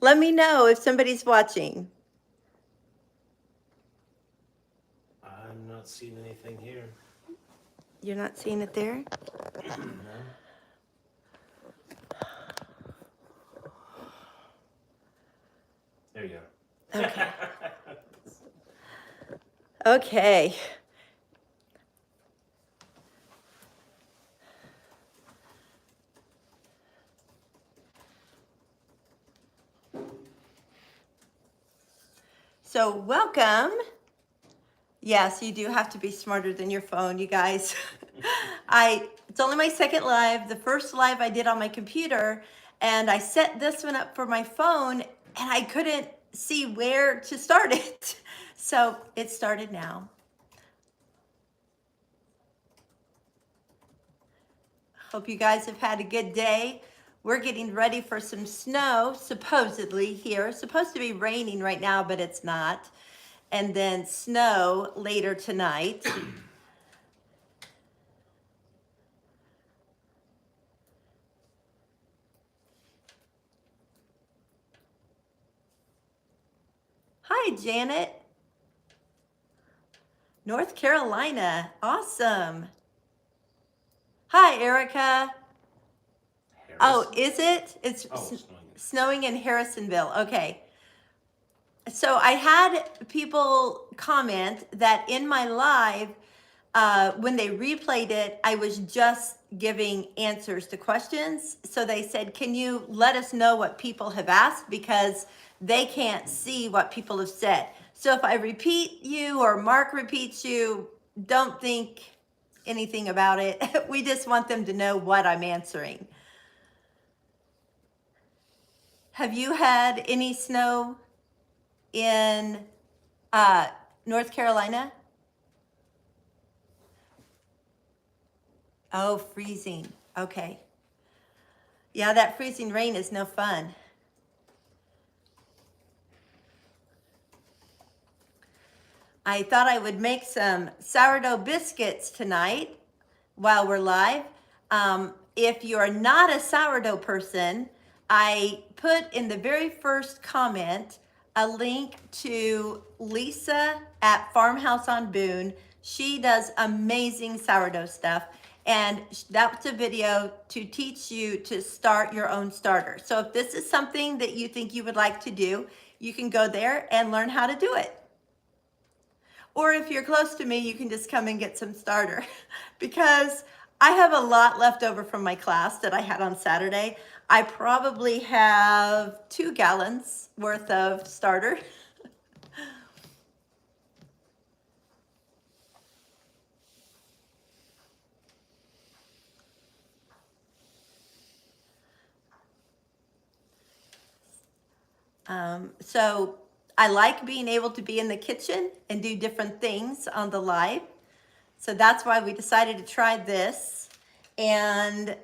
Let me know if somebody's watching. I'm not seeing anything here. You're not seeing it there? No. There you go. Okay. Okay. So welcome. Yes, you do have to be smarter than your phone, you guys. It's only my second live. The first live I did on my computer, and I set this one up for my phone, and I couldn't see where to start it. So it started now. Hope you guys have had a good day. We're getting ready for some snow, supposedly here. It's supposed to be raining right now, but it's not. And then snow later tonight. Hi, Janet. North Carolina. Awesome. Hi, Erica. Oh, is it? It's snowing in Harrisonville. Okay. So I had people comment that in my live, when they replayed it, I was just giving answers to questions. So they said, can you let us know what people have asked? Because they can't see what people have said. So if I repeat you or Mark repeats you, don't think anything about it. We just want them to know what I'm answering. Have you had any snow in North Carolina? Oh, freezing. Okay. Yeah, that freezing rain is no fun. I thought I would make some sourdough biscuits tonight while we're live. If you're not a sourdough person, I put in the very first comment a link to Lisa at Farmhouse on Boone. She does amazing sourdough stuff. And that's a video to teach you to start your own starter. So if this is something that you think you would like to do, you can go there and learn how to do it. Or if you're close to me, you can just come and get some starter because I have a lot left over from my class that I had on Saturday. I probably have 2 gallons worth of starter. So I like being able to be in the kitchen and do different things on the live. So that's why we decided to try this, and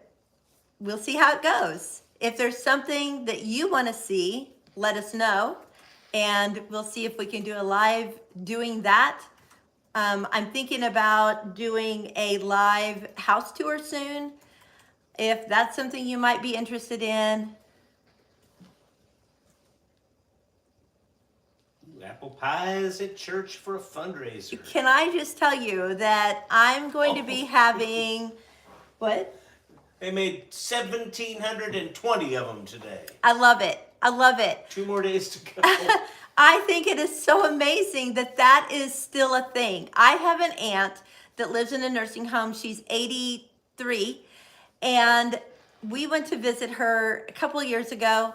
we'll see how it goes. If there's something that you want to see, let us know, and we'll see if we can do a live doing that. I'm thinking about doing a live house tour soon. If that's something you might be interested in. Apple pies at church for a fundraiser. Can I just tell you that I'm going to be having, what? They made 1,720 of them today. I love it. I love it. 2 more days to go. I think it is so amazing that that is still a thing. I have an aunt that lives in a nursing home. She's 83, and we went to visit her a couple of years ago,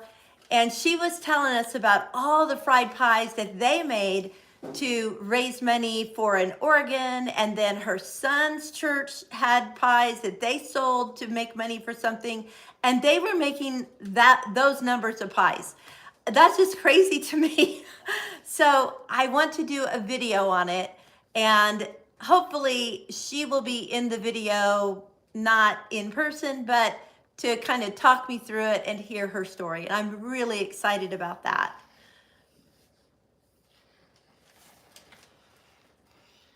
and she was telling us about all the fried pies that they made to raise money for an organ, and then her son's church had pies that they sold to make money for something, and they were making those numbers of pies. That's just crazy to me. So I want to do a video on it, and hopefully she will be in the video, not in person, but to kind of talk me through it and hear her story. And I'm really excited about that.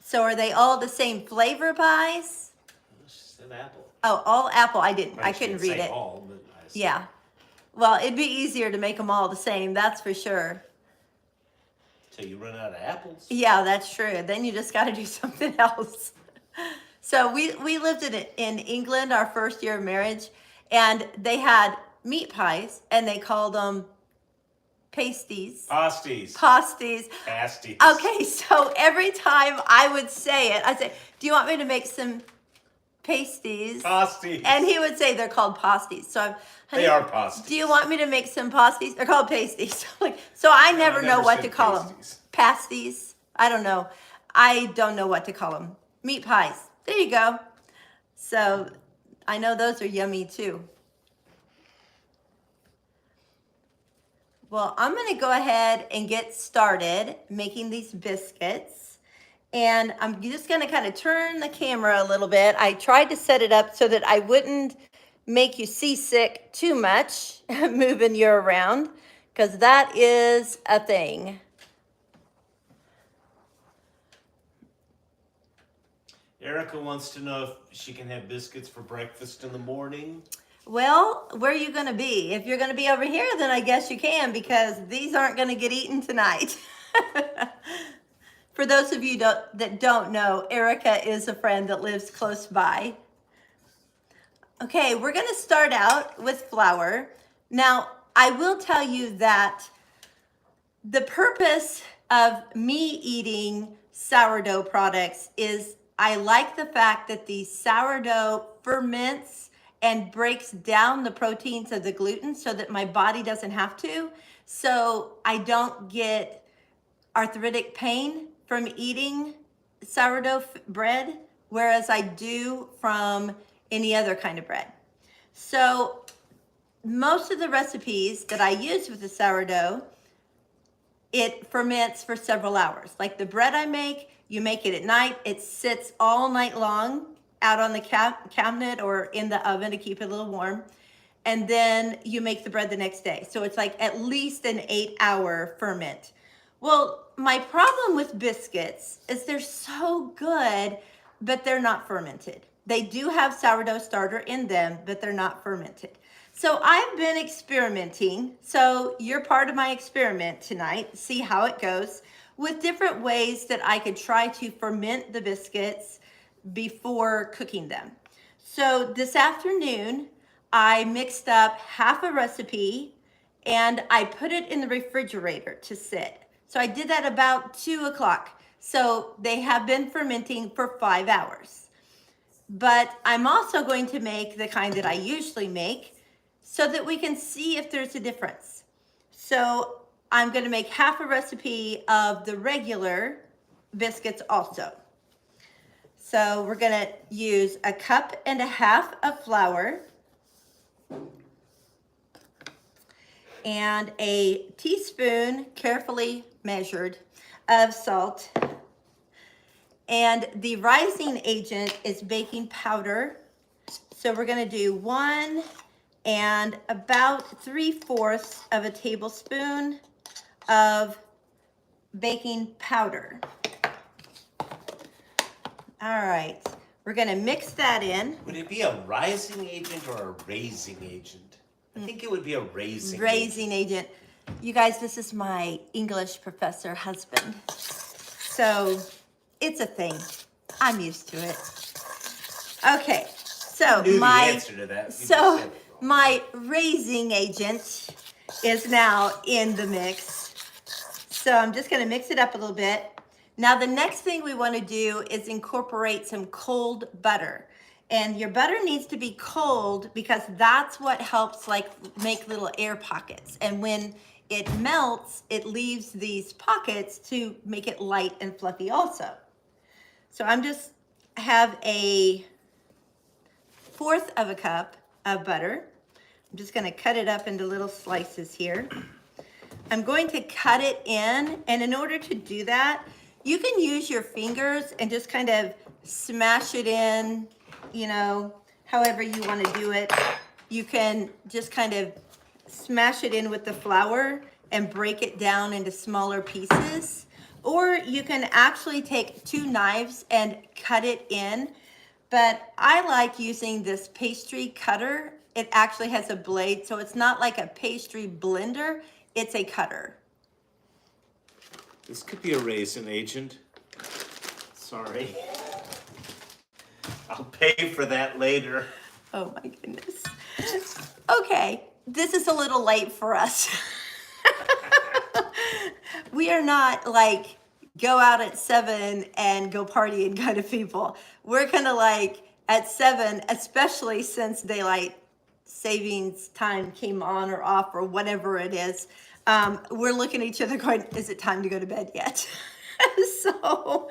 So are they all the same flavor pies? She said apple. Oh, all apple. I couldn't read it. All, but I Yeah. Well, it'd be easier to make them all the same, that's for sure. Till you run out of apples. Yeah, that's true. Then you just got to do something else. So we lived in England our first year of marriage, and they had meat pies, and they called them pasties. Pasties. Pasties. Pasties. Okay, so every time I would say it, I'd say, "Do you want me to make some pasties?" Pasties. And he would say they're called pasties. So I'm, "Honey, They are pasties. do you want me to make some pasties?" They're called pasties. So I never know what to said call them. pasties. Pasties. I don't know. I don't know what to call them. Meat pies. There you go. So I know those are yummy too. Well, I'm going to go ahead and get started making these biscuits. And I'm just going to kind of turn the camera a little bit. I tried to set it up so that I wouldn't make you seasick too much moving you around, because that is a thing. Erica wants to know if she can have biscuits for breakfast in the morning. Well, where are you going to be? If you're going to be over here, then I guess you can, because these aren't going to get eaten tonight. For those of you that don't know, Erica is a friend that lives close by. Okay, we're going to start out with flour. Now, I will tell you that the purpose of me eating sourdough products is I like the fact that the sourdough ferments and breaks down the proteins of the gluten so that my body doesn't have to. So I don't get arthritic pain from eating sourdough bread, whereas I do from any other kind of bread. So most of the recipes that I use with the sourdough, it ferments for several hours. Like the bread I make, you make it at night, it sits all night long out on the cabinet or in the oven to keep it a little warm. And then you make the bread the next day. So it's like at least an 8-hour ferment. Well, my problem with biscuits is they're so good, but they're not fermented. They do have sourdough starter in them, but they're not fermented. So I've been experimenting. So you're part of my experiment tonight. See how it goes with different ways that I could try to ferment the biscuits before cooking them. So this afternoon, I mixed up half a recipe and I put it in the refrigerator to sit. So I did that about 2 o'clock. So they have been fermenting for 5 hours. But I'm also going to make the kind that I usually make so that we can see if there's a difference. So I'm going to make half a recipe of the regular biscuits also. So we're going to use 1.5 cups of flour and a teaspoon, carefully measured, of salt. And the rising agent is baking powder. So we're going to do 1 and about 3/4 of a tablespoon of baking powder. All right, we're gonna mix that in. Would it be a rising agent or a raising agent? I think it would be a raising agent. You guys, this is my English professor husband. So it's a thing. I'm used to it. Okay, so the answer to that. My raising agent is now in the mix. So I'm just gonna mix it up a little bit. Now the next thing we want to do is incorporate some cold butter. And your butter needs to be cold because that's what helps like make little air pockets. And when it melts, it leaves these pockets to make it light and fluffy also. So I'm just have a 1/4 cup of butter. I'm just going to cut it up into little slices here. I'm going to cut it in, and in order to do that, you can use your fingers and just kind of smash it in, you know, however you want to do it. You can just kind of smash it in with the flour and break it down into smaller pieces. Or you can actually take 2 knives and cut it in. But I like using this pastry cutter it actually has a blade, so it's not like a pastry blender, it's a cutter. This could be a raisin agent. Sorry. I'll pay for that later. Oh my goodness. Okay, this is a little late for us. We are not like go out at 7 and go partying kind of people. We're kind of like at 7, especially since daylight savings time came on or off or whatever it is. We're looking at each other going, is it time to go to bed yet? So,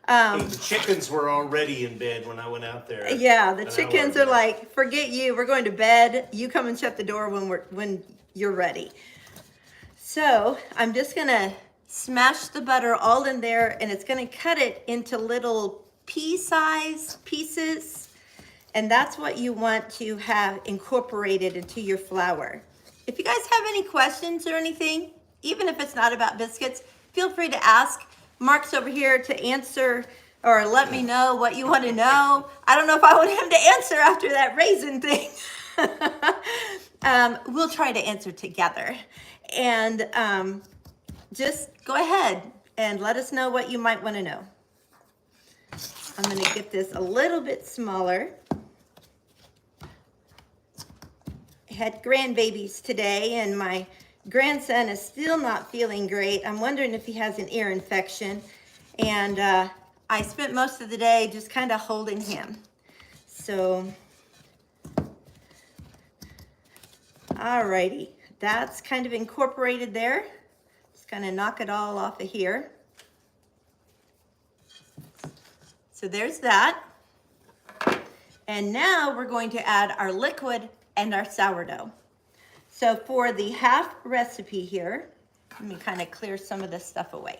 Hey, the chickens were already in bed when I went out there. yeah, the chickens are like, forget you, we're going to bed. You come and shut the door when you're ready. So I'm just gonna smash the butter all in there, and it's gonna cut it into little pea-sized pieces. And that's what you want to have incorporated into your flour. If you guys have any questions or anything, even if it's not about biscuits, feel free to ask. Mark's over here to answer or let me know what you want to know. I don't know if I want him to answer after that raisin thing. We'll try to answer together. And just go ahead and let us know what you might want to know. I'm going to get this a little bit smaller. I had grandbabies today, and my grandson is still not feeling great. I'm wondering if he has an ear infection. And I spent most of the day just kind of holding him. So, alrighty, that's kind of incorporated there. Just kind of knock it all off of here. So there's that. And now we're going to add our liquid and our sourdough. So for the half recipe here, let me kind of clear some of this stuff away.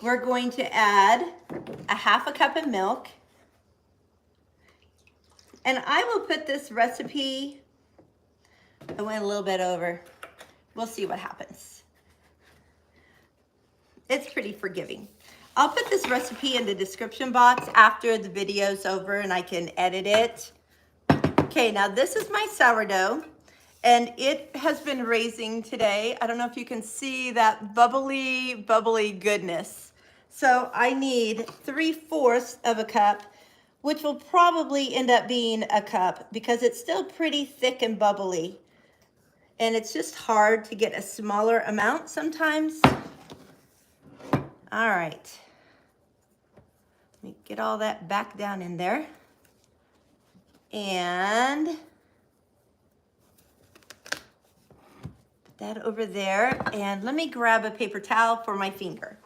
We're going to add a half a cup of milk. And I will put this recipe, I went a little bit over. We'll see what happens. It's pretty forgiving. I'll put this recipe in the description box after the video's over and I can edit it. Okay, now this is my sourdough, and it has been raising today. I don't know if you can see that bubbly, bubbly goodness. So I need 3/4 of a cup, which will probably end up being a cup because it's still pretty thick and bubbly. And it's just hard to get a smaller amount sometimes. All right. Let me get all that back down in there. And put that over there. And let me grab a paper towel for my finger.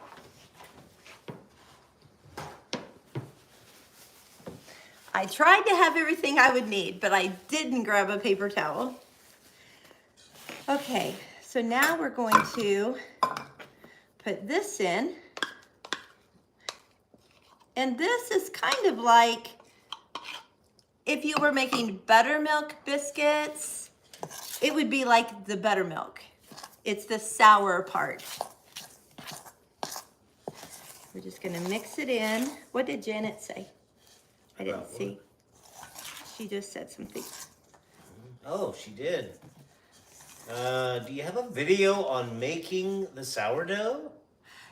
I tried to have everything I would need, but I didn't grab a paper towel. Okay, so now we're going to put this in. And this is kind of like if you were making buttermilk biscuits, it would be like the buttermilk. It's the sour part. We're just gonna mix it in. What did Janet say? I didn't see. She just said something. Oh, she did. Do you have a video on making the sourdough?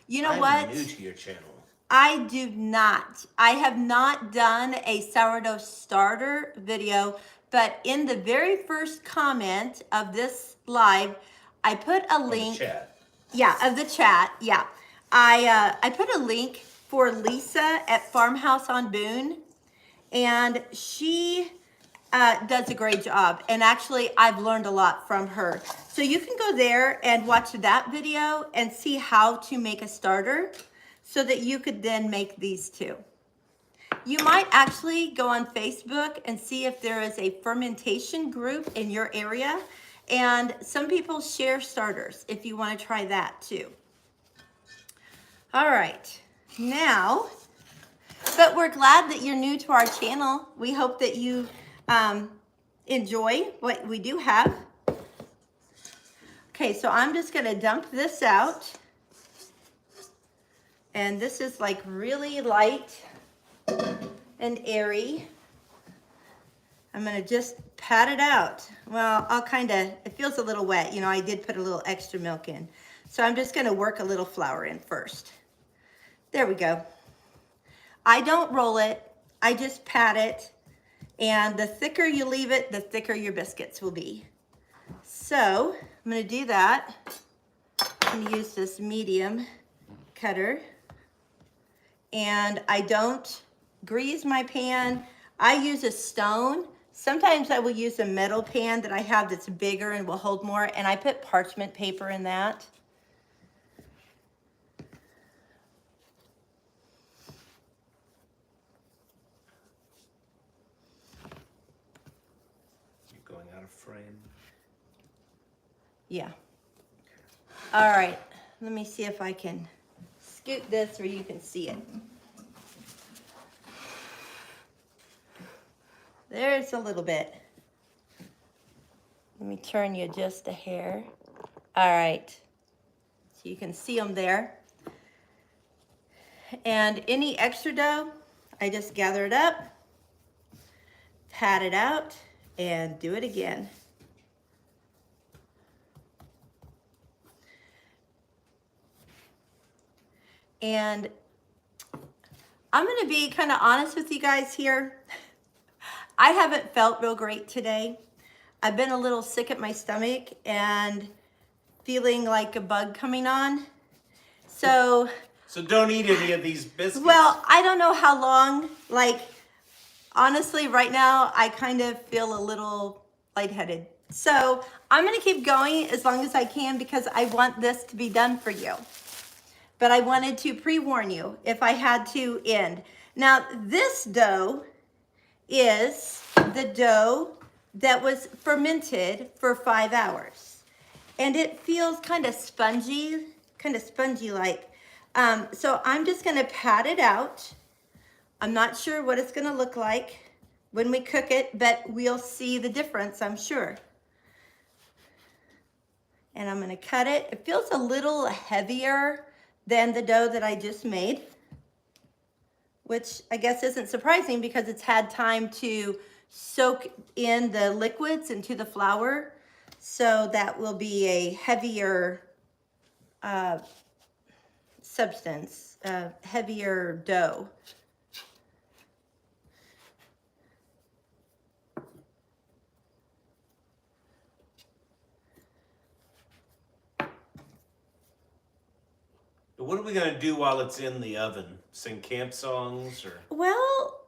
You know what? I'm new to your channel. I do not. I have not done a sourdough starter video, but in the very first comment of this live, I put a link. The chat. Yeah, of the chat. Yeah, I put a link for Lisa at Farmhouse on Boone, and she does a great job. And actually, I've learned a lot from her. So you can go there and watch that video and see how to make a starter, so that you could then make these too. You might actually go on Facebook and see if there is a fermentation group in your area, and some people share starters if you want to try that too. All right, now, but we're glad that you're new to our channel. We hope that you enjoy what we do have. Okay, so I'm just gonna dump this out. And this is like really light. and airy. I'm gonna just pat it out. Well, it feels a little wet. You know, I did put a little extra milk in. So I'm just gonna work a little flour in first. There we go. I don't roll it, I just pat it. And the thicker you leave it, the thicker your biscuits will be. So I'm gonna do that. I'm gonna use this medium cutter. And I don't grease my pan. I use a stone. Sometimes I will use a metal pan that I have that's bigger and will hold more, and I put parchment paper in that. You're going out of frame. Yeah. All right, let me see if I can scoot this where you can see it. There's a little bit. Let me turn you just a hair. All right, so you can see them there. And any extra dough, I just gather it up, pat it out, and do it again. And I'm gonna be kind of honest with you guys here. I haven't felt real great today. I've been a little sick at my stomach and feeling like a bug coming on. So don't eat any of these biscuits. well, I don't know how long, like, honestly, right now, I kind of feel a little lightheaded. So I'm gonna keep going as long as I can because I want this to be done for you. But I wanted to pre-warn you if I had to end. Now, this dough is the dough that was fermented for 5 hours. And it feels kind of spongy like. So I'm just gonna pat it out. I'm not sure what it's gonna look like when we cook it, but we'll see the difference, I'm sure. And I'm gonna cut it. It feels a little heavier than the dough that I just made, which I guess isn't surprising because it's had time to soak in the liquids into the flour. So that will be a heavier substance, heavier dough. What are we gonna do while it's in the oven? Sing camp songs or? Well,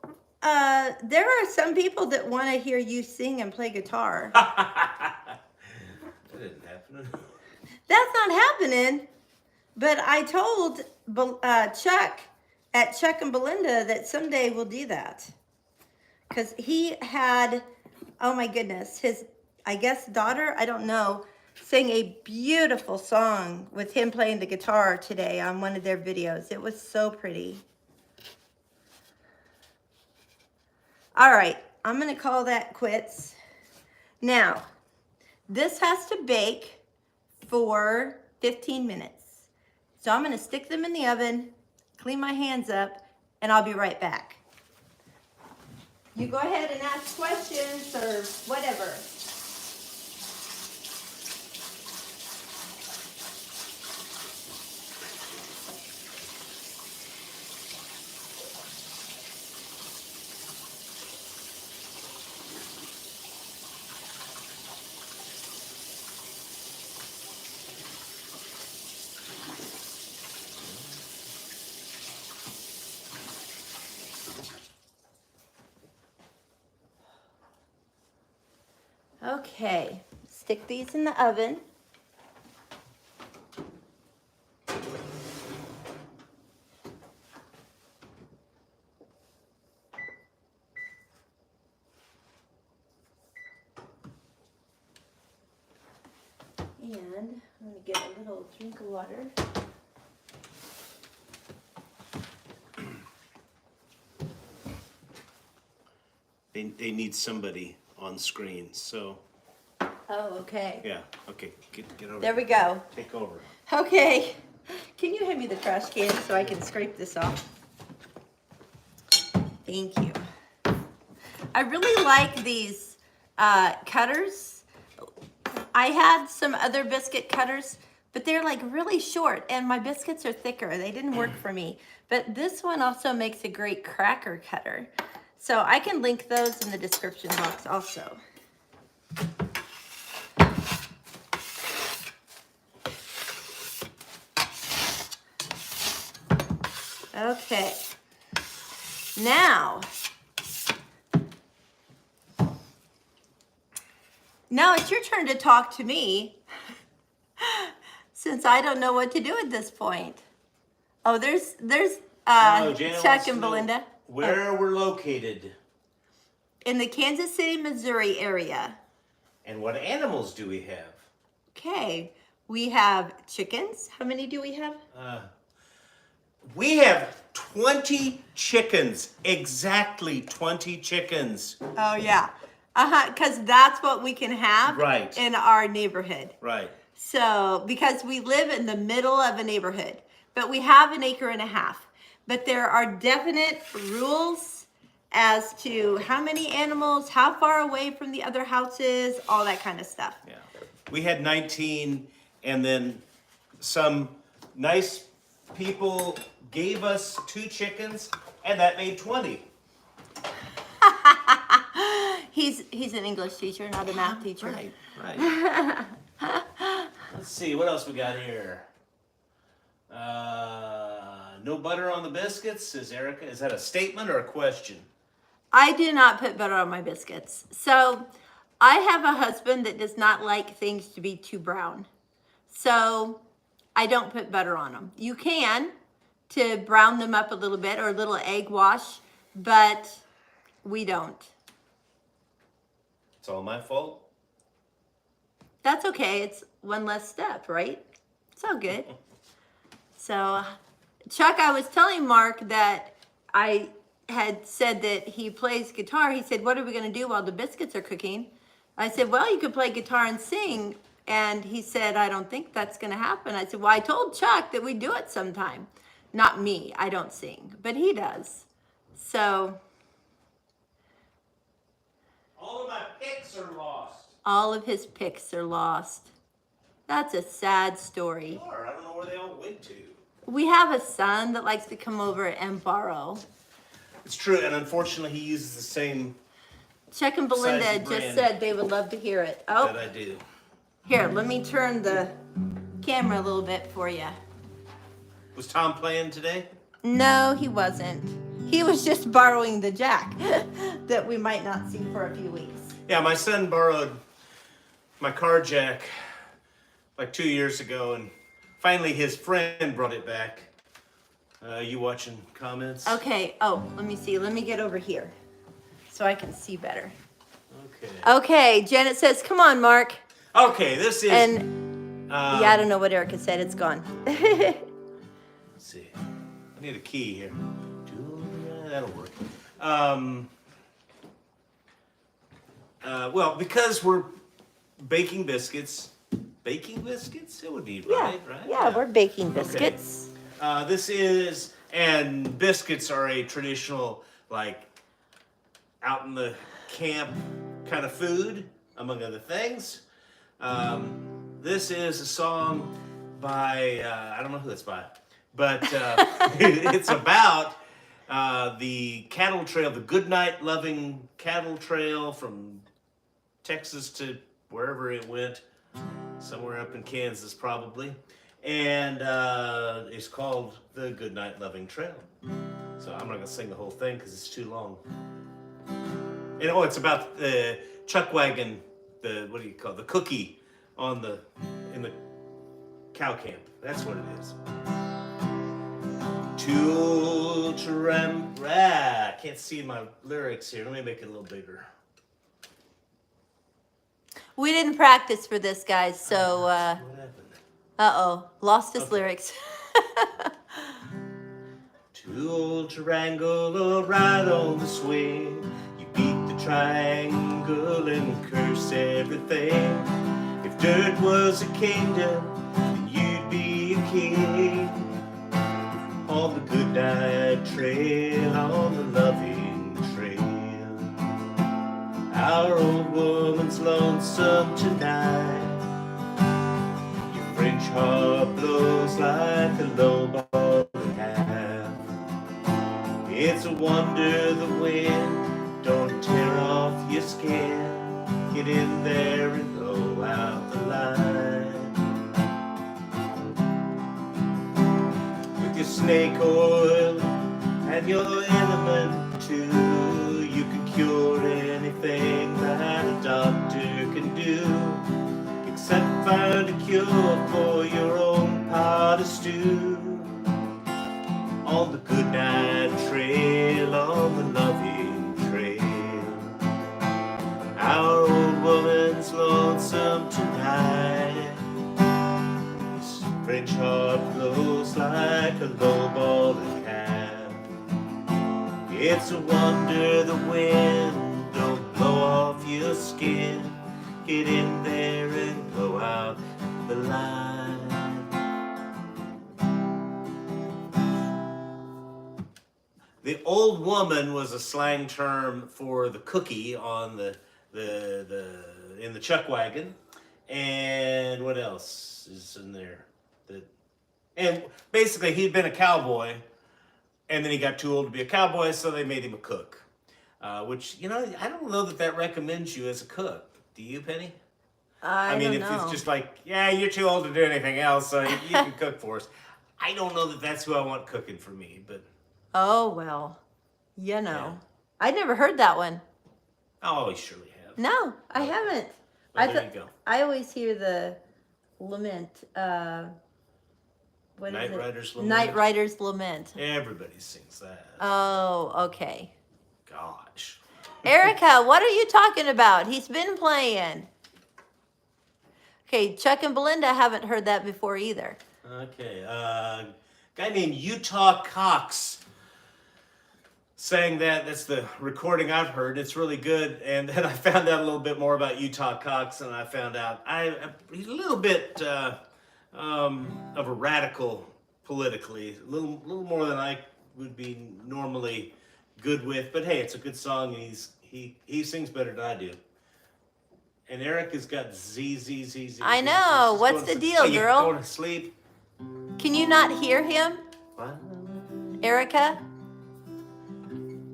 there are some people that want to hear you sing and play guitar. That didn't happen. That's not happening. But I told Chuck at Chuck and Belinda that someday we'll do that. Because he had, oh my goodness, his, I guess, daughter, I don't know, sang a beautiful song with him playing the guitar today on one of their videos. It was so pretty. All right, I'm gonna call that quits. Now, this has to bake for 15 minutes. So I'm gonna stick them in the oven, clean my hands up, and I'll be right back. You go ahead and ask questions or whatever. Okay, stick these in the oven. And I'm gonna get a little drink of water. They need somebody on screen, so. Oh, okay. Yeah, okay, get over. There we go. Take over. Okay, can you hand me the trash can so I can scrape this off? Thank you. I really like these cutters. I had some other biscuit cutters, but they're like really short and my biscuits are thicker. They didn't work for me. But this one also makes a great cracker cutter. So I can link those in the description box also. Okay. Now it's your turn to talk to me since I don't know what to do at this point. Oh, there's Janet Chuck wants to and know Belinda. where we're located In the Kansas City, Missouri area. and what animals do we have. Okay, we have chickens. How many do we have? We have 20 chickens, exactly 20 chickens. Oh yeah, because that's what we can have Right. in our neighborhood. Right. So, because we live in the middle of a neighborhood, but we have an acre and a half. But there are definite rules as to how many animals, how far away from the other houses, all that kind of stuff. Yeah. We had 19, and then some nice people gave us 2 chickens, and that made 20. He's an English teacher, not a math teacher. Right, right. Let's see, what else we got here? No butter on the biscuits, says Erica. Is that a statement or a question? I do not put butter on my biscuits. So I have a husband that does not like things to be too brown. So I don't put butter on them. You can to brown them up a little bit or a little egg wash, but we don't. It's all my fault. That's okay. It's one less step, right? It's all good. So, Chuck, I was telling Mark that I had said that he plays guitar. He said, what are we going to do while the biscuits are cooking? I said, well, you could play guitar and sing. And he said, I don't think that's going to happen. I said, well, I told Chuck that we do it sometime. Not me. I don't sing, but he does. So, All of my picks are lost. all of his picks are lost. That's a sad story. I don't know where they all went to. We have a son that likes to come over and borrow. It's true, and unfortunately, he uses the same Chuck and Belinda Size of just brand. said they would love to hear it. that Oh, I do. here, let me turn the camera a little bit for you. Was Tom playing today? No, he wasn't. He was just borrowing the jack that we might not see for a few weeks. Yeah, my son borrowed my car jack like 2 years ago, and finally his friend brought it back. You watching comments? Okay, oh, let me see. Let me get over here so I can see better. Okay. Okay, Janet says, come on, Mark. Okay, this is. And yeah, I don't know what Erica said. It's gone. Let's see. I need a key here. That'll work. Well, because we're baking biscuits. Baking biscuits? It would be right, right? Yeah, we're baking biscuits. This is, and biscuits are a traditional, like, out in the camp kind of food, among other things. This is a song by, I don't know who that's by, but it's about the cattle trail, the Goodnight Loving cattle trail from Texas to wherever it went, somewhere up in Kansas probably. And it's called the Goodnight Loving Trail. So I'm not gonna sing the whole thing because it's too long. And oh, it's about the chuck wagon, the what do you call it? The cookie on in the cow camp. That's what it is. I can't see my lyrics here. Let me make it a little bigger. We didn't practice for this, guys, so, What happened? uh-oh, lost his lyrics. Too old to wrangle or ride on the swing. You beat the triangle and curse everything. If dirt was a kingdom, then you'd be a king. On the Goodnight Trail, on the loving Our old woman's lonesome tonight. Your French harp blows like a low-ball calf. It's a wonder the wind don't tear off your skin. Get in there and blow out the light. With your snake oil and your element too, you can cure anything that a doctor can do, except find a cure for your own pot of stew. On the goodnight trail, on the loving trail, our old woman's lonesome tonight. This French harp blows like a low-balled calf. It's a wonder the wind don't blow off your skin. Get in there and blow out the light. The old woman was a slang term for the cookie on the in the chuck wagon. And what else is in there? And basically he'd been a cowboy, and then he got too old to be a cowboy, so they made him a cook. Which, you know, I don't know that recommends you as a cook. Do you, Penny? I mean, if it's just like, yeah, you're too old to do anything else, so you can cook for us. I don't know that that's who I want cooking for me, but... Oh, well, you know. Yeah. I'd never heard that one. Oh, you surely have. No, I haven't. Well, there you go. I always hear the lament. What Night is it? Rider's Lament. Night Rider's Lament. Everybody sings that. Oh, okay. Gosh. Erica, what are you talking about? He's been playing. Okay, Chuck and Belinda haven't heard that before either. Okay, guy named Utah Cox sang that. That's the recording I've heard. It's really good. And then I found out a little bit more about Utah Cox, and I found out he's a little bit of a radical politically, a little more than I would be normally good with. But hey, it's a good song, and he sings better than I do. And Eric has got Z. I know. What's the deal, girl? Going to sleep. Can you not hear him, What? Erica?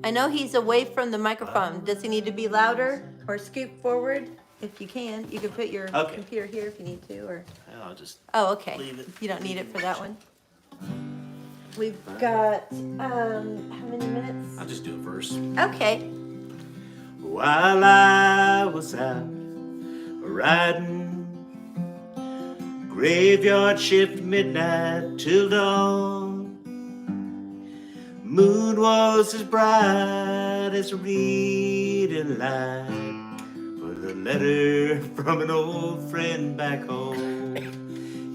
I know he's away from the microphone. Does he need to be louder or scoot forward? If you can, you can put your Okay. computer here if you need to, or... I'll just Oh, okay. leave it. You don't need it for that one. We've got, how many minutes? I'll just do a verse. Okay. While I was out riding, graveyard shift midnight till dawn, moon was as bright as a reading light for a letter from an old friend back home.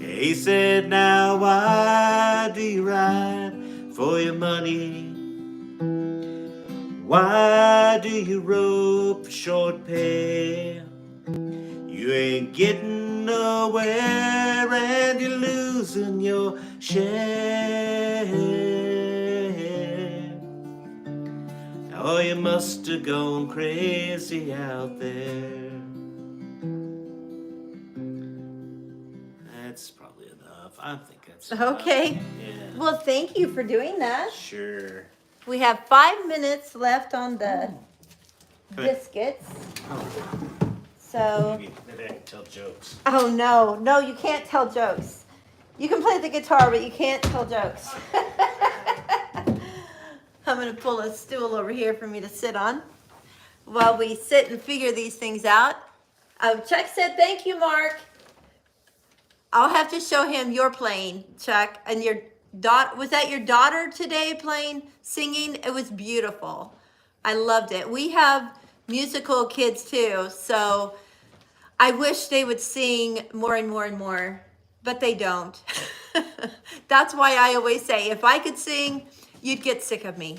He said, now why do you ride for your money? Why do you rope short pay? You ain't getting nowhere and you're losing your share. Oh, you must have gone crazy out there. That's probably enough. I think that's enough. Okay. Yeah. Well, thank you for doing that. Sure. We have 5 minutes left on the biscuits. So, Maybe I can tell jokes. oh no, you can't tell jokes. You can play the guitar, but you can't tell jokes. I'm gonna pull a stool over here for me to sit on while we sit and figure these things out. Chuck said, thank you, Mark. I'll have to show him your playing, Chuck. And your daughter, was that your daughter today playing, singing? It was beautiful. I loved it. We have musical kids too, so I wish they would sing more and more and more, but they don't. That's why I always say, if I could sing, you'd get sick of me.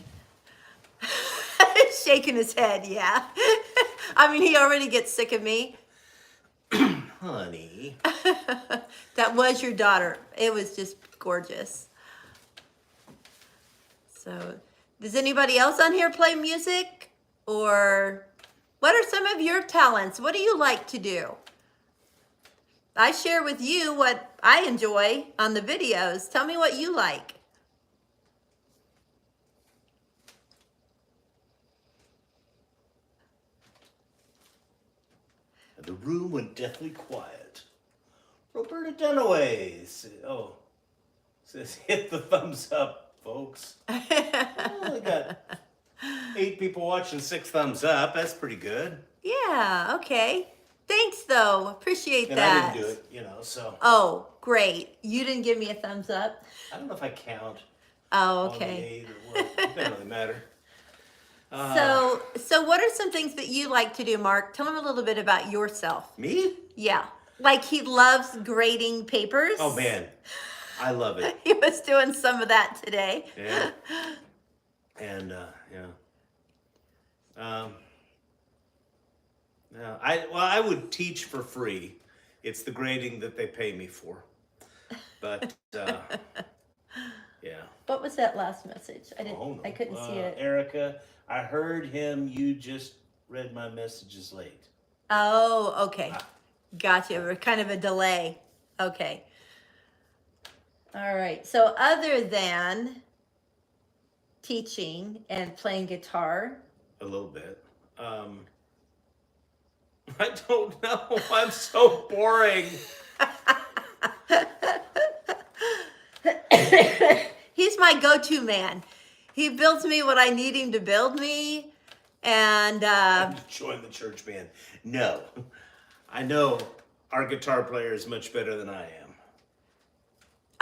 Shaking his head, yeah. I mean, he already gets sick of me. Honey. That was your daughter. It was just gorgeous. So, does anybody else on here play music? Or What are some of your talents? What do you like to do? I share with you what I enjoy on the videos. Tell me what you like. The room went deathly quiet. Roberta Dunaway says hit the thumbs up, folks. Well, we got 8 people watching, 6 thumbs up. That's pretty good. Yeah, okay. Thanks, though. Appreciate And that. I didn't do it, you know, so. Oh, great. You didn't give me a thumbs up? I don't know if I count. Oh, On the okay. 8 or what. It doesn't really matter. So what are some things that you like to do, Mark? Tell him a little bit about yourself. Me? Yeah. Like he loves grading papers. Oh, man. I love it. He was doing some of that today. Yeah. And, yeah. No, I would teach for free. It's the grading that they pay me for. But, yeah. What was that last message? Oh, no. I couldn't see it. Erica, I heard him. You just read my messages late. Oh, okay. Gotcha. We're kind of a delay. Okay. All right. So other than teaching and playing guitar, A little bit. I don't know. I'm so boring. he's my go-to man. He builds me what I need him to build me. And Join the church band. No. I know our guitar player is much better than I am.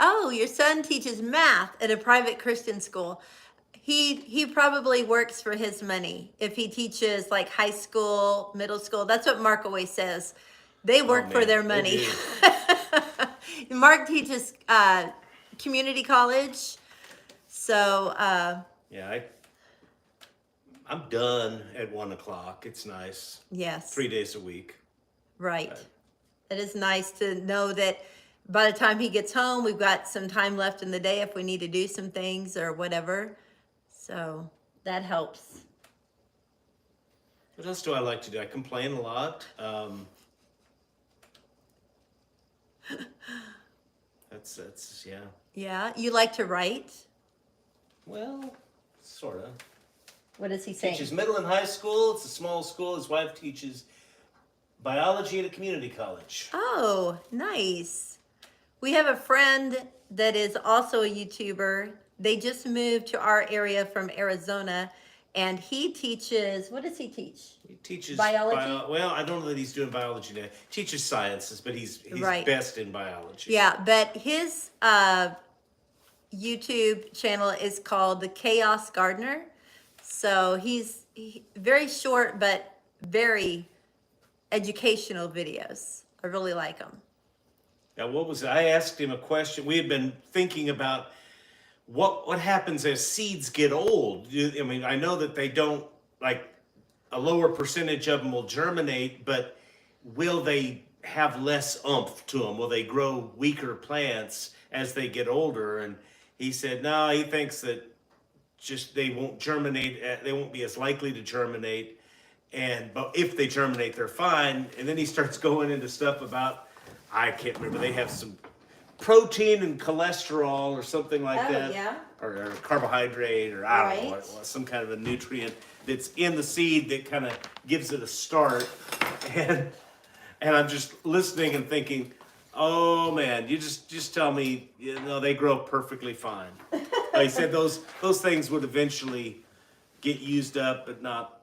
oh, your son teaches math at a private Christian school. He probably works for his money. If he teaches like high school, middle school, that's what Mark always says. They work for man, their they money. do. Mark teaches community college. So Yeah, I'm done at 1 o'clock. It's nice. yes, 3 days a week. right. It is nice to know that by the time he gets home, we've got some time left in the day if we need to do some things or whatever. So that helps. What else do I like to do? I complain a lot. That's yeah. Yeah, you like to write? Well, sort of. What is he saying? Teaches middle and high school. It's a small school. His wife teaches biology at a community college. Oh, nice. We have a friend that is also a YouTuber. They just moved to our area from Arizona, and he teaches, what does he teach? He teaches Biology? well, I don't know that he's doing biology now. He teaches sciences, but he's Right. best in biology. Yeah, but his YouTube channel is called The Chaos Gardener. So he's very short, but very educational videos. I really like them. Now, what was it? I asked him a question. We had been thinking about what happens as seeds get old. I mean, I know that they don't, like, a lower percentage of them will germinate, but will they have less oomph to them? Will they grow weaker plants as they get older? And he said, no, he thinks that just they won't germinate, they won't be as likely to germinate. But if they germinate, they're fine. And then he starts going into stuff about, I can't remember, they have some protein and cholesterol or something like that. Yeah. Or carbohydrate, or I don't know, Right. some kind of a nutrient that's in the seed that kind of gives it a start. And I'm just listening and thinking, oh man, you just tell me, you know, they grow perfectly fine. He said those things would eventually get used up, but not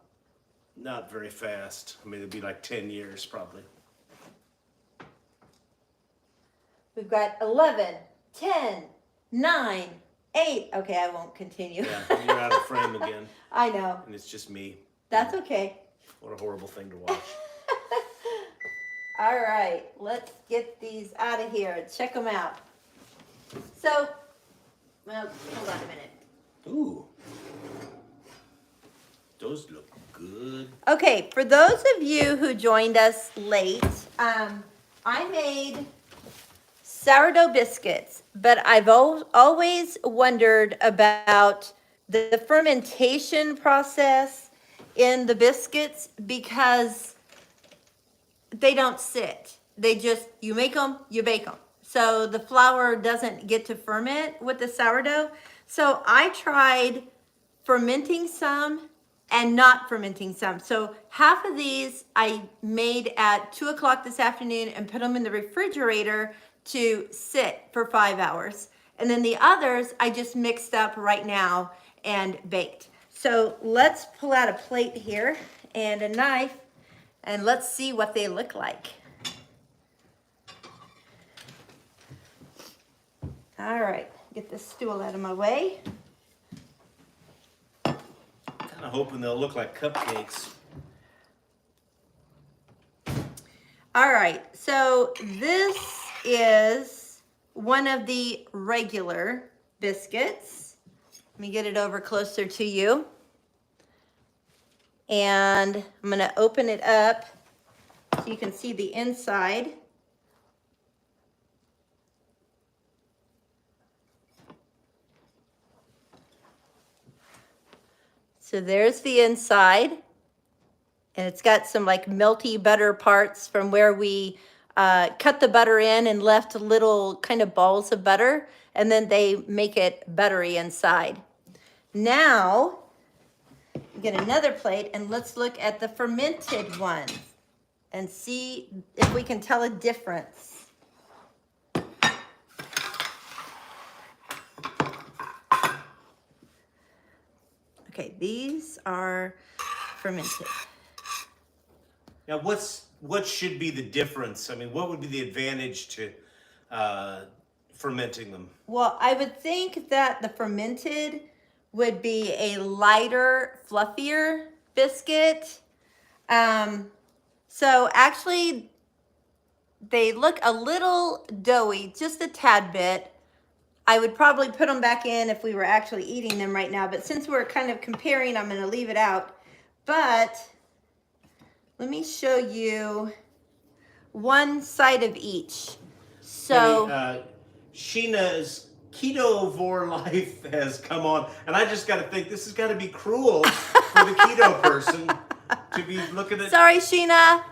very fast. I mean, it'd be like 10 years probably. We've got 11, 10, 9, 8. Okay, I won't continue. Yeah, you're out of frame again, I know. and it's just me. That's okay. What a horrible thing to watch. All right, let's get these out of here. Check them out. So, well, hold on a minute. Ooh, those look good. Okay, for those of you who joined us late, I made sourdough biscuits, but I've always wondered about the fermentation process in the biscuits because they don't sit. They just, you make them, you bake them. So the flour doesn't get to ferment with the sourdough. So I tried fermenting some and not fermenting some. So half of these I made at 2 o'clock this afternoon and put them in the refrigerator to sit for 5 hours. And then the others I just mixed up right now and baked. So let's pull out a plate here and a knife and let's see what they look like. All right, get this stool out of my way. Kind of hoping they'll look like cupcakes. All right, so this is one of the regular biscuits. Let me get it over closer to you. And I'm gonna open it up so you can see the inside. So there's the inside, and it's got some like melty butter parts from where we cut the butter in and left little kind of balls of butter, and then they make it buttery inside. Now, get another plate and let's look at the fermented ones and see if we can tell a difference. Okay, these are fermented. Now, what should be the difference? I mean, what would be the advantage to fermenting them? Well, I would think that the fermented would be a lighter, fluffier biscuit. So actually, they look a little doughy, just a tad bit. I would probably put them back in if we were actually eating them right now, but since we're kind of comparing, I'm going to leave it out. But let me show you one side of each. So Sheena's ketovore life has come on, and I just got to think this has got to be cruel for the keto person to be looking at. Sorry, Sheena.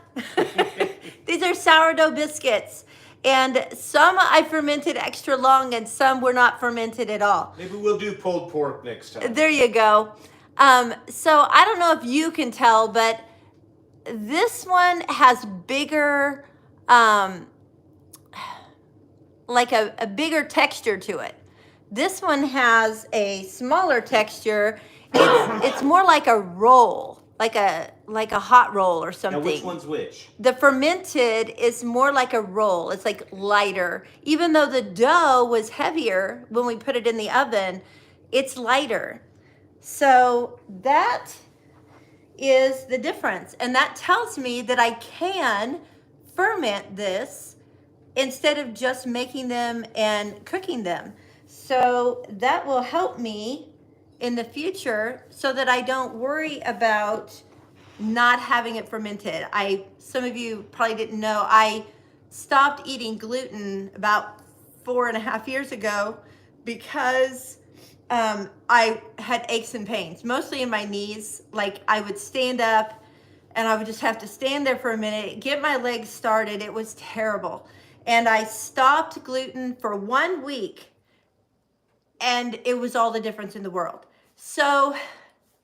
These are sourdough biscuits. And some I fermented extra long and some were not fermented at all. Maybe we'll do pulled pork next time. There you go. So I don't know if you can tell, but this one has bigger, like a bigger texture to it. This one has a smaller texture. It's more like a roll, like a hot roll or something. Now, which one's which? The fermented is more like a roll. It's like lighter. Even though the dough was heavier when we put it in the oven, it's lighter. So that is the difference. And that tells me that I can ferment this instead of just making them and cooking them. So that will help me in the future so that I don't worry about not having it fermented. Some of you probably didn't know, I stopped eating gluten about 4.5 years ago because I had aches and pains, mostly in my knees. Like I would stand up and I would just have to stand there for a minute, get my legs started. It was terrible. And I stopped gluten for 1 week and it was all the difference in the world. So,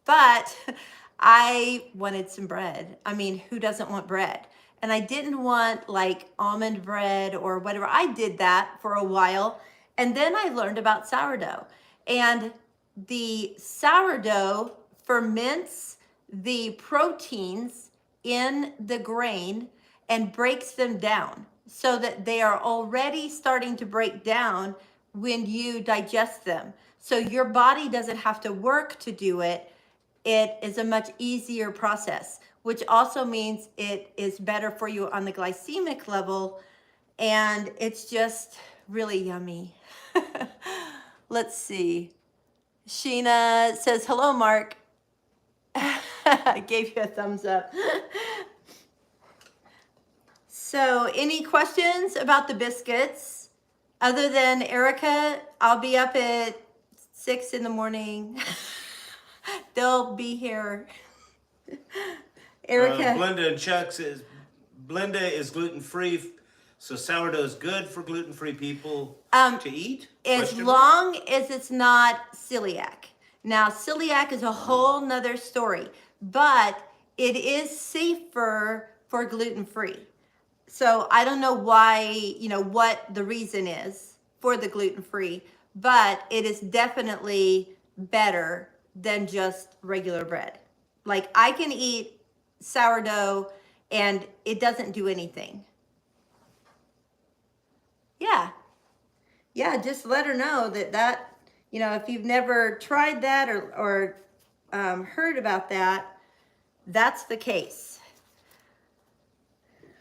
but I wanted some bread. I mean, who doesn't want bread? And I didn't want like almond bread or whatever. I did that for a while. And then I learned about sourdough. And the sourdough ferments the proteins in the grain and breaks them down so that they are already starting to break down when you digest them. So your body doesn't have to work to do it. It is a much easier process, which also means it is better for you on the glycemic level, and it's just really yummy. Let's see. Sheena says, hello, Mark. I gave you a thumbs up. So any questions about the biscuits? Other than Erica, I'll be up at 6 in the morning. They'll be here. Erica. Blenda and Chuck says Blenda is gluten free, so sourdough is good for gluten free people to eat. As Question mark? long as it's not celiac. Now, celiac is a whole nother story, but it is safer for gluten-free. So I don't know why, what the reason is for the gluten-free, but it is definitely better than just regular bread. Like I can eat sourdough and it doesn't do anything. Yeah, just let her know that if you've never tried that or heard about that, that's the case.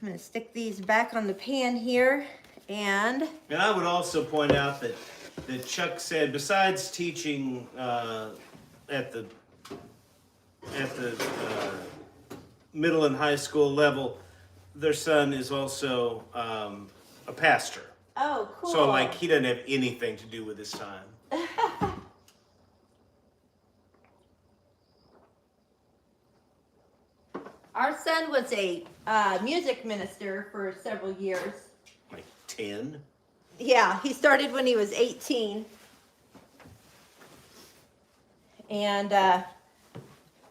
I'm gonna stick these back on the pan here, and I would also point out that Chuck said, besides teaching at the middle and high school level, their son is also a pastor. oh, cool. So like he doesn't have anything to do with his time. Our son was a music minister for several years. Like 10. Yeah, he started when he was 18. And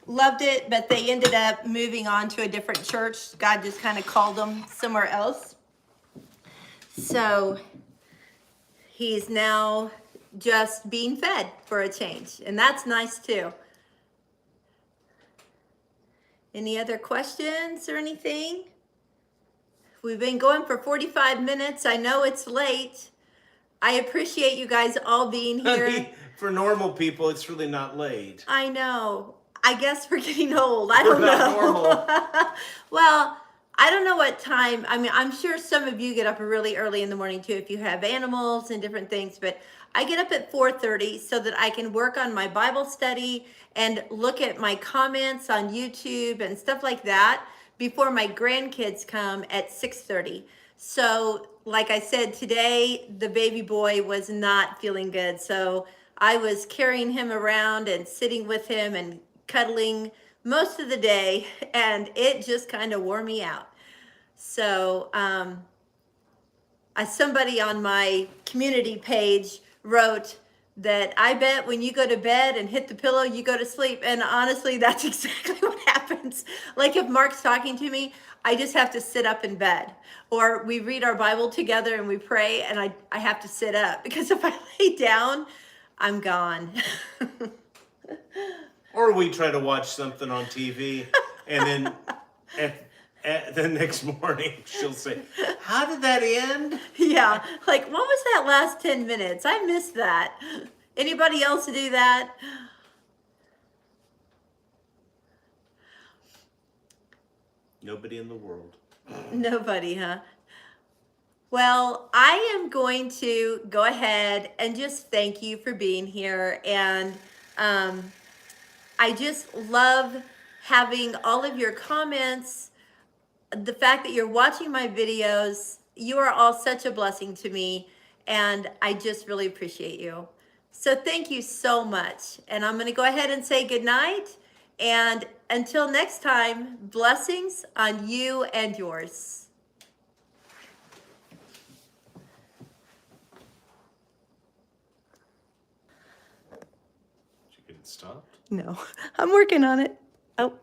loved it, but they ended up moving on to a different church. God just kind of called them somewhere else. So he's now just being fed for a change, and that's nice too. Any other questions or anything? We've been going for 45 minutes. I know it's late. I appreciate you guys all being here. For normal people, it's really not late. I know. I guess we're getting old. I don't We're not know. normal. Well, I don't know what time. I mean, I'm sure some of you get up really early in the morning too if you have animals and different things, but I get up at 4:30 so that I can work on my Bible study and look at my comments on YouTube and stuff like that before my grandkids come at 6:30. So, like I said, today the baby boy was not feeling good. So I was carrying him around and sitting with him and cuddling most of the day, and it just kind of wore me out. So somebody on my community page wrote that I bet when you go to bed and hit the pillow, you go to sleep. And honestly, that's exactly what happens. Like if Mark's talking to me, I just have to sit up in bed. Or we read our Bible together and we pray, and I have to sit up, because if I lay down, I'm gone. Or we try to watch something on TV, and then at the next morning she'll say, "How did that end?" Yeah, like what was that last 10 minutes? I missed that. Anybody else do that? Nobody in the world. Nobody, huh? Well, I am going to go ahead and just thank you for being here. And I just love having all of your comments. The fact that you're watching my videos, you are all such a blessing to me. And I just really appreciate you. So thank you so much. And I'm going to go ahead and say goodnight. And until next time, blessings on you and yours. Did you get it stopped? No, I'm working on it. Oh.